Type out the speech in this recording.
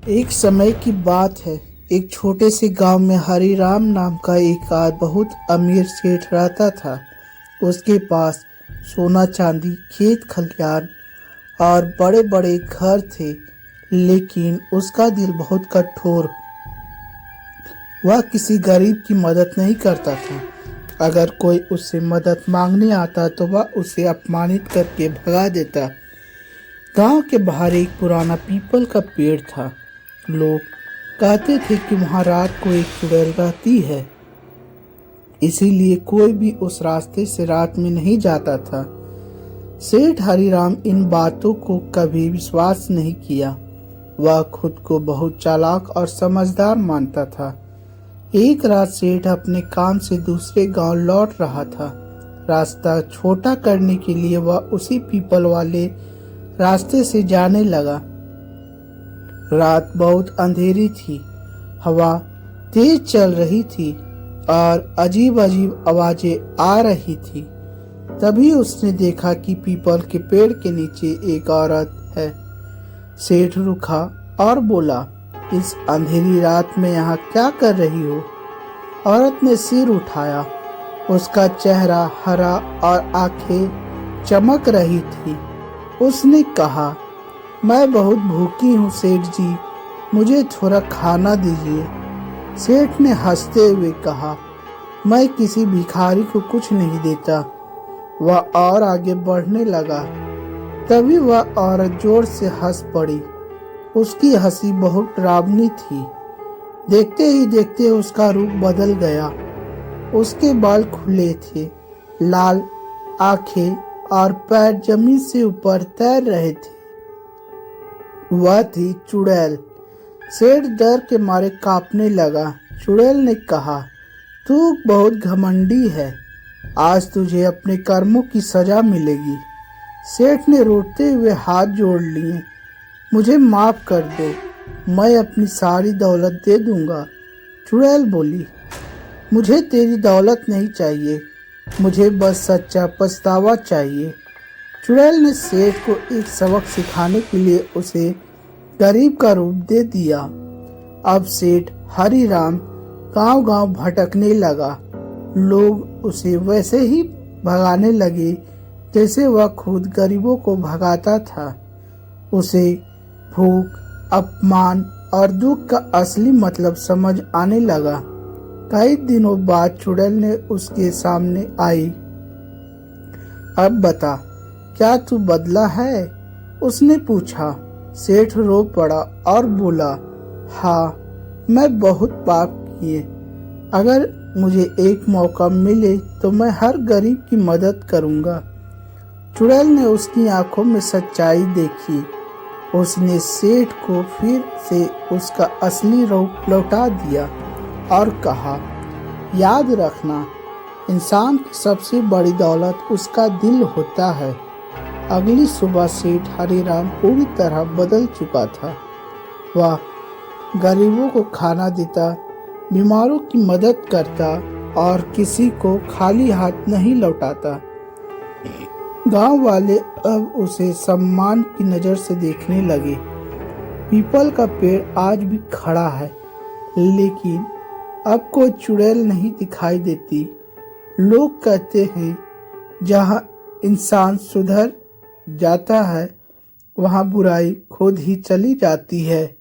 एक समय की बात है। एक छोटे से गांव में हरिराम नाम का एक बहुत अमीर सेठ रहता था। उसके पास सोना चांदी, खेत खलियान और बड़े बड़े घर थे, लेकिन उसका दिल बहुत कठोर। वह किसी गरीब की मदद नहीं करता था। अगर कोई उससे मदद मांगने आता तो वह उसे अपमानित करके भगा देता। गांव के बाहर एक पुराना पीपल का पेड़ था। लोग कहते थे कि वहां रात को एक चुड़ैल रहती है, इसीलिए कोई भी उस रास्ते से रात में नहीं जाता था। सेठ हरिराम इन बातों को कभी विश्वास नहीं किया। वह खुद को बहुत चालाक और समझदार मानता था। एक रात सेठ अपने काम से दूसरे गांव लौट रहा था। रास्ता छोटा करने के लिए वह उसी पीपल वाले रास्ते से जाने लगा। रात बहुत अंधेरी थी, हवा तेज चल रही थी और अजीब अजीब आवाजें आ रही थी। तभी उसने देखा कि पीपल के पेड़ के नीचे एक औरत है। सेठ रुका और बोला, इस अंधेरी रात में यहाँ क्या कर रही हो? औरत ने सिर उठाया। उसका चेहरा हरा और आंखें चमक रही थी। उसने कहा, मैं बहुत भूखी हूँ सेठ जी, मुझे थोड़ा खाना दीजिए। सेठ ने हंसते हुए कहा, मैं किसी भिखारी को कुछ नहीं देता। वह और आगे बढ़ने लगा। तभी वह औरत जोर से हंस पड़ी। उसकी हंसी बहुत डरावनी थी। देखते ही देखते उसका रूप बदल गया। उसके बाल खुले थे, लाल आंखें और पैर जमीन से ऊपर तैर रहे थे। वह थी चुड़ैल। सेठ डर के मारे कांपने लगा। चुड़ैल ने कहा, तू बहुत घमंडी है, आज तुझे अपने कर्मों की सजा मिलेगी। सेठ ने रोते हुए हाथ जोड़ लिए, मुझे माफ कर दो, मैं अपनी सारी दौलत दे दूंगा। चुड़ैल बोली, मुझे तेरी दौलत नहीं चाहिए, मुझे बस सच्चा पछतावा चाहिए। चुड़ैल ने सेठ को एक सबक सिखाने के लिए उसे गरीब का रूप दे दिया। अब सेठ हरिराम गांव-गांव भटकने लगा। लोग उसे वैसे ही भगाने लगे जैसे वह खुद गरीबों को भगाता था। उसे भूख, अपमान और दुख का असली मतलब समझ आने लगा। कई दिनों बाद चुड़ैल ने उसके सामने आई। अब बता, क्या तू बदला है? उसने पूछा। सेठ रो पड़ा और बोला, हाँ, मैं बहुत पाप किए। अगर मुझे एक मौका मिले तो मैं हर गरीब की मदद करूंगा। चुड़ैल ने उसकी आंखों में सच्चाई देखी। उसने सेठ को फिर से उसका असली रूप लौटा दिया और कहा, याद रखना, इंसान की सबसे बड़ी दौलत उसका दिल होता है। अगली सुबह सेठ हरिराम पूरी तरह बदल चुका था। वह गरीबों को खाना देता, बीमारों की मदद करता और किसी को खाली हाथ नहीं लौटाता। गांव वाले अब उसे सम्मान की नजर से देखने लगे। पीपल का पेड़ आज भी खड़ा है, लेकिन अब कोई चुड़ैल नहीं दिखाई देती। लोग कहते हैं, जहां इंसान सुधर जाता है वहां बुराई खुद ही चली जाती है।